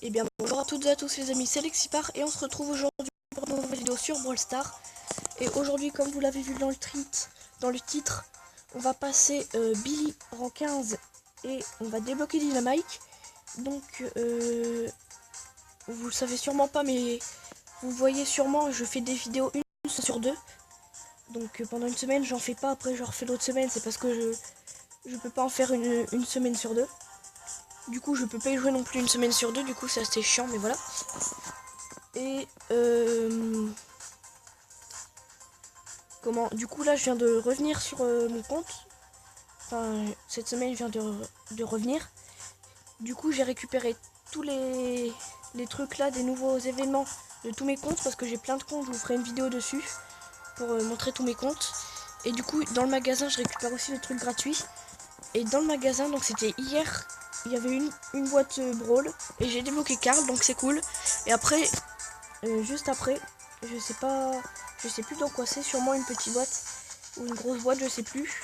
Et bien bonjour à toutes et à tous les amis, c'est Lexipar et on se retrouve aujourd'hui pour une nouvelle vidéo sur Brawl Stars. Et aujourd'hui, comme vous l'avez vu dans le titre, on va passer Billy rang 15 et on va débloquer Dynamite. Donc vous le savez sûrement pas, mais vous voyez sûrement, je fais des vidéos une sur deux. Donc pendant une semaine j'en fais pas, après je refais l'autre semaine, c'est parce que je peux pas en faire une semaine sur deux. Du coup je peux pas y jouer non plus une semaine sur deux, du coup c'est assez chiant, mais voilà. Et du coup là je viens de revenir sur mon compte. Enfin cette semaine je viens de revenir. Du coup j'ai récupéré tous les trucs là, des nouveaux événements de tous mes comptes, parce que j'ai plein de comptes, je vous ferai une vidéo dessus pour montrer tous mes comptes. Et du coup dans le magasin je récupère aussi les trucs gratuits. Et dans le magasin, donc c'était hier, il y avait une boîte Brawl et j'ai débloqué Karl, donc c'est cool. Et après, juste après, je sais plus dans quoi c'est, sûrement une petite boîte ou une grosse boîte, je sais plus.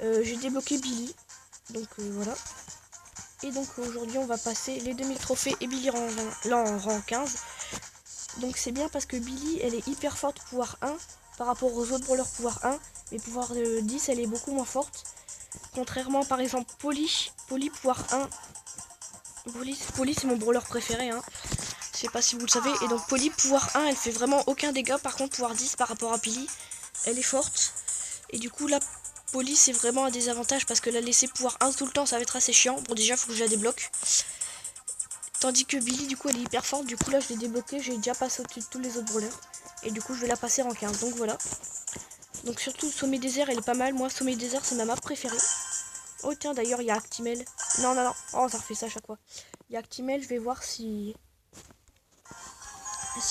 J'ai débloqué Billy, donc voilà. Et donc aujourd'hui on va passer les 2000 trophées et Billy en rang 15. Donc c'est bien parce que Billy elle est hyper forte pouvoir 1 par rapport aux autres brawlers pouvoir 1, mais pouvoir 10 elle est beaucoup moins forte. Contrairement par exemple Polly pouvoir 1. Polly c'est mon brawler préféré, hein. Je sais pas si vous le savez. Et donc Polly pouvoir 1 elle fait vraiment aucun dégât. Par contre pouvoir 10 par rapport à Billy elle est forte. Et du coup là Polly c'est vraiment un désavantage parce que la laisser pouvoir 1 tout le temps ça va être assez chiant. Bon déjà faut que je la débloque. Tandis que Billy du coup elle est hyper forte. Du coup là je l'ai débloqué, j'ai déjà passé au-dessus de tous les autres brawlers. Et du coup je vais la passer en 15. Donc voilà. Donc surtout Sommet Désert elle est pas mal. Moi Sommet Désert c'est ma map préférée. Oh tiens d'ailleurs il y a Actimel. Non. Oh ça refait ça à chaque fois. Il y a Actimel, je vais voir s'il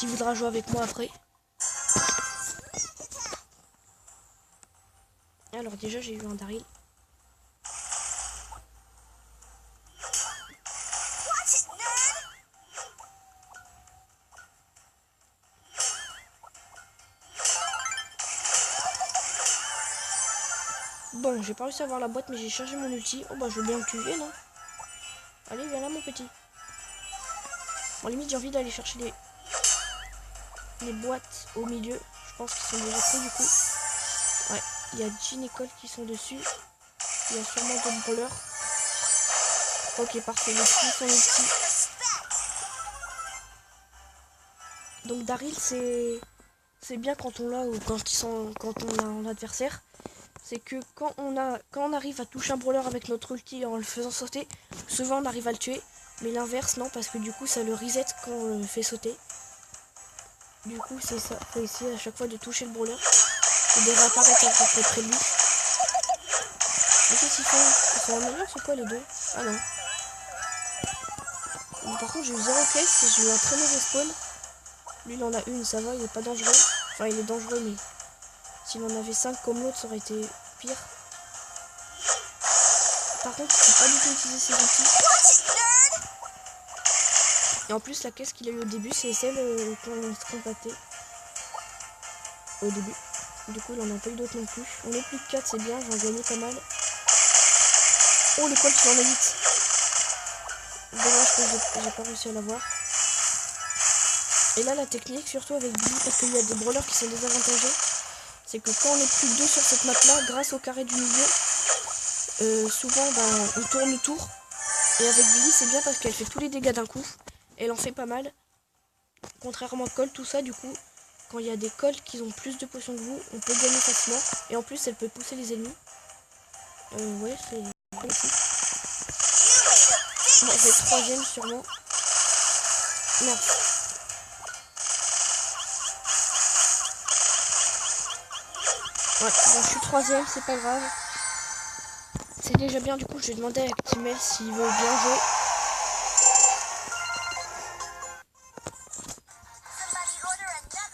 voudra jouer avec moi après. Alors déjà j'ai eu un Daryl. Bon j'ai pas réussi à avoir la boîte mais j'ai chargé mon ulti. Oh bah je veux bien que tu viennes, hein. Allez viens là mon petit. Bon limite j'ai envie d'aller chercher les boîtes au milieu. Je pense qu'ils sont déjà pris du coup. Ouais, il y a Jean et Colt qui sont dessus. Il y a sûrement d'autres brawlers. Ok parfait, les petits sont les petits. Donc Daryl c'est bien quand on l'a ou quand on a un adversaire. C'est que quand on arrive à toucher un brawler avec notre ulti en le faisant sauter, souvent on arrive à le tuer. Mais l'inverse non, parce que du coup ça le reset quand on le fait sauter. Du coup c'est ça, faut essayer à chaque fois de toucher le brawler et de réapparaître à peu près près de lui. Mais qu'est-ce qu'ils font? Ils sont en alliance ou quoi les deux? Ah non. Mais par contre j'ai eu 0 caisse et j'ai eu un très mauvais spawn. Lui il en a une, ça va, il est pas dangereux. Enfin il est dangereux mais s'il en avait 5 comme l'autre ça aurait été pire. Par contre il faut pas du tout utiliser ses outils. Et en plus la caisse qu'il a eu au début c'est celle qu'on se compactait au début. Du coup il en a pas eu d'autres non plus. On est plus de 4, c'est bien, j'en gagnais pas mal. Oh le Colt il en a 8. Dommage que j'ai pas réussi à l'avoir. Et là la technique surtout avec Billy, parce qu'il y a des brawlers qui sont désavantagés, c'est que quand on est plus de 2 sur cette map là, grâce au carré du milieu, souvent on tourne autour. Et avec Billy c'est bien parce qu'elle fait tous les dégâts d'un coup. Elle en fait pas mal. Contrairement à Colt, tout ça du coup, quand il y a des Colts qui ont plus de potions que vous, on peut gagner facilement. Et en plus elle peut pousser les ennemis. Ouais c'est cool aussi. Bon, je vais être 3ème sûrement. Merde. Ouais, bon, je suis 3ème, c'est pas grave. C'est déjà bien, du coup, je vais demander à Actimel s'il veut bien jouer.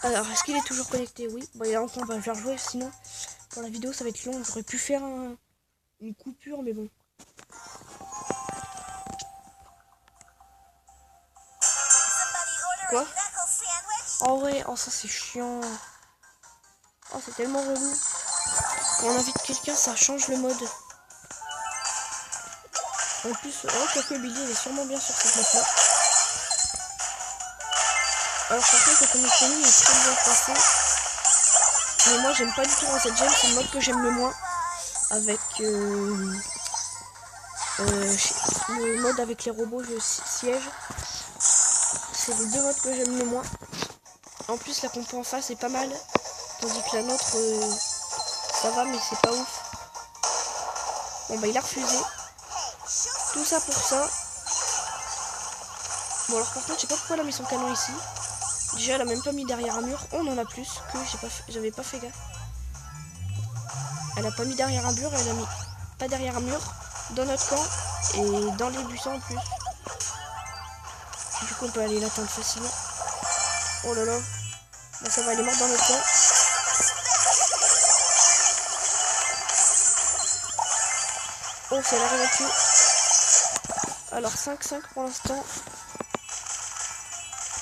Alors, est-ce qu'il est toujours connecté? Oui. Bon, il est en combat, je vais rejouer, sinon, pour la vidéo, ça va être long. J'aurais pu faire une coupure, mais bon. Quoi? Oh ouais, oh ça c'est chiant. Oh c'est tellement relou. Quand on invite quelqu'un, ça change le mode. En plus, oh quoique Billy il est sûrement bien sur cette map là. Alors par contre, le premier Penny est très bien passé. Mais moi j'aime pas du tout dans cette gemme, c'est le mode que j'aime le moins. Avec le mode avec les robots, je siège. C'est les deux modes que j'aime le moins. En plus la compo en face est pas mal. Tandis que la nôtre, ça va mais c'est pas ouf. Bon bah il a refusé. Tout ça pour ça. Bon alors par contre je sais pas pourquoi elle a mis son canon ici. Déjà elle a même pas mis derrière un mur. On en a plus que j'avais pas fait gaffe. Elle a pas mis derrière un mur, elle a mis pas derrière un mur, dans notre camp et dans les buissons en plus. Du coup on peut aller l'atteindre facilement. Oh là là. Bon ça va, elle est morte dans notre camp. Oh c'est la réveillée. Alors 5-5 pour l'instant.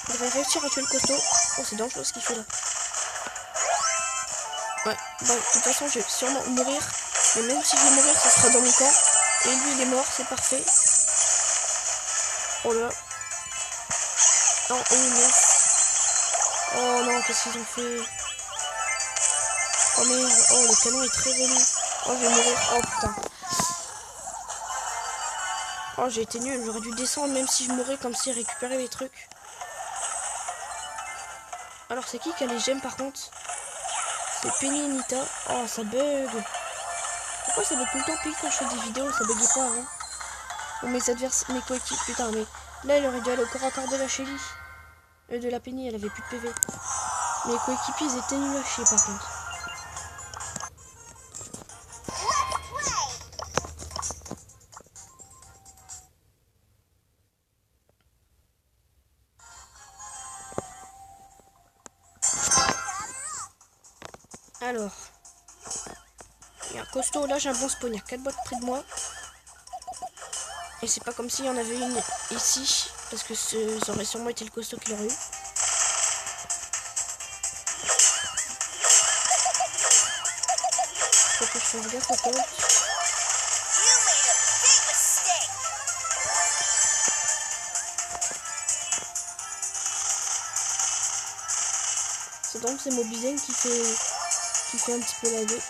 On devrait réussir à tuer le costaud. Oh c'est dangereux ce qu'il fait là. Ouais, bon, de toute façon je vais sûrement mourir. Mais même si je vais mourir, ça sera dans mon camp. Et lui il est mort, c'est parfait. Oh là. Non, oh merde. Oh non, qu'est-ce qu'ils ont fait? Oh merde, oh le canon est très relou. Oh je vais mourir, oh putain. Oh j'ai été nul, j'aurais dû descendre même si je mourais comme si récupérer les trucs. Alors c'est qui a les gemmes par contre? C'est Penny et Nita. Oh ça bug. Pourquoi ça bug tout le temps pile quand je fais des vidéos? Ça buguait pas avant. Bon mes adversaires, mes coéquipiers, putain mais là il aurait dû aller au corps à corps de la Shelly. De la Penny, elle avait plus de PV. Mes coéquipiers ils étaient nuls à chier par contre. Alors, il y a un costaud, là j'ai un bon spawn, il y a 4 boîtes près de moi. Et c'est pas comme s'il y en avait une ici, parce que ça aurait sûrement été le costaud qui l'aurait eu. Faut que je fasse gaffe au compte. C'est donc c'est Mobizen qui fait un petit peu la dé.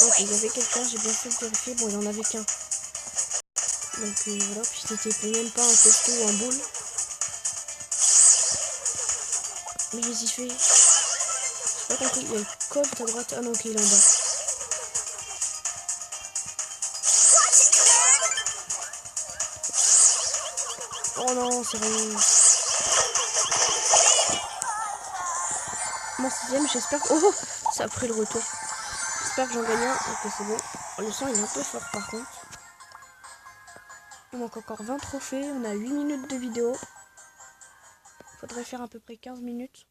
Donc il y avait quelqu'un, j'ai bien fait de vérifier, bon il en avait qu'un. Donc voilà, puis c'était même pas un costaud ou un boule. Mais j'ai fait. J'ai pas compris, il y a le colt à droite. Ah non, ok, il est en bas. Oh non, sérieux. Mon 6ème, j'espère que... Oh, ça a pris le retour. J'espère que j'en gagne un. Ok, c'est bon. Oh, le son, il est un peu fort par contre. Il manque encore 20 trophées. On a 8 minutes de vidéo. Faudrait faire à peu près 15 minutes.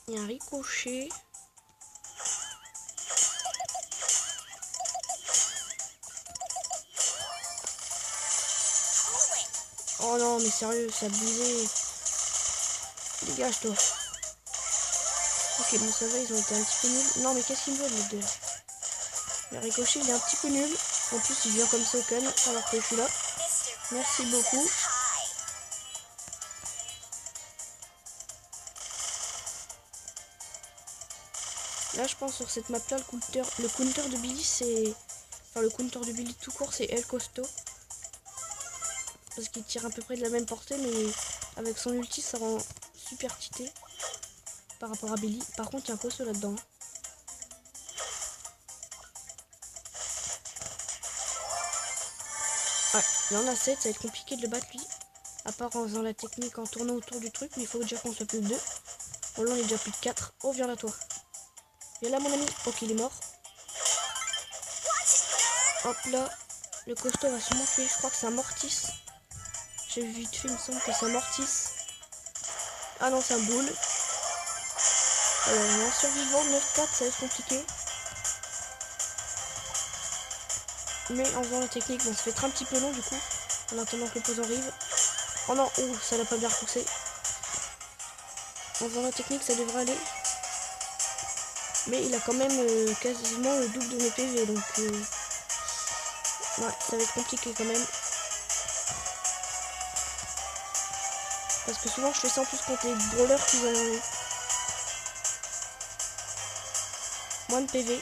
Il y a un ricochet. Oh non, mais sérieux, c'est abusé. Dégage toi. Ok, bon ça va, ils ont été un petit peu nuls. Non, mais qu'est-ce qu'ils me veulent les deux? Le ricochet, il est un petit peu nul. En plus, il vient comme ça au calme, alors que je suis là. Merci beaucoup. Là, je pense sur cette map là, le counter de Billy, c'est... Enfin, le counter de Billy tout court, c'est El Costo. Parce qu'il tire à peu près de la même portée, mais avec son ulti, ça rend super cheaté par rapport à Billy. Par contre, il y a un costaud là-dedans. Ouais, il en a 7, ça va être compliqué de le battre lui. À part en faisant la technique, en tournant autour du truc, mais il faut déjà qu'on soit plus de 2. Bon, là, on est déjà plus de 4. Oh, viens là, toi. Viens là, mon ami. Ok, il est mort. Hop là. Le costaud va sûrement tuer. Je crois que c'est un Mortis. J'ai vu vite fait, il me semble que c'est un Mortis. Ah non, c'est un boule. Alors, en survivant 9-4, ça va être compliqué. Mais en faisant la technique, bon, ça va être un petit peu long du coup. En attendant que l'opposant arrive. Oh non, oh, ça l'a pas bien repoussé. En faisant la technique, ça devrait aller. Mais il a quand même quasiment le double de mes PV. Donc, ouais, ça va être compliqué quand même. Parce que souvent, je fais ça en plus contre les brawlers qui ont moins de PV.